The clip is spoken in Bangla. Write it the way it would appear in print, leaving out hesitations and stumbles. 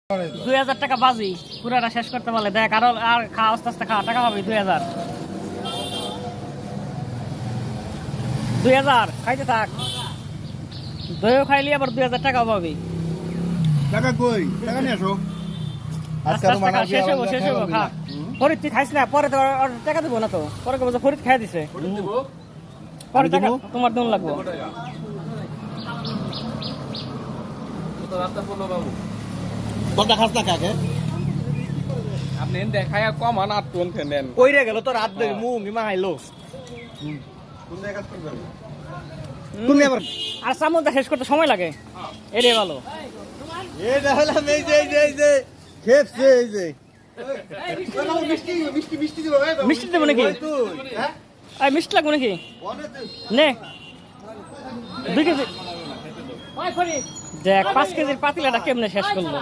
2000 টাকা বাজি পুরাটা শেষ করতে পারলে দেখ আর খা আস্তে আস্তে খা টাকা হবে 2000 খাইতে থাক দইও খাইলি আবার 2000 টাকা পাবি টাকা কই টাকা নিয়ে আসো আস্তে আস্তে খা শেষ হবো খা ফরিদ তুই খাইস না পরে তো আর টাকা দেবো না তো পরে কবে ফরিদ খাই দিছে পরে টাকা তোমার দন লাগবো কোনটা খাস না কাকে আপনি দেখায় কম আন 8 টন ফেনেন কইরে গেল তো রাত ধরে মুখ ইমা আইলো তুমি আবার আর সামুদ্রা শেষ করতে সময় লাগে এরে ভালো এটা হলাম এই যে খেপছে এই যে মিষ্টি দেবো নাকি এই মিষ্টি লাগবে নাকি নে 2 কেজি দেখ 5 কেজির পাতিলাটা কেমনে শেষ করলো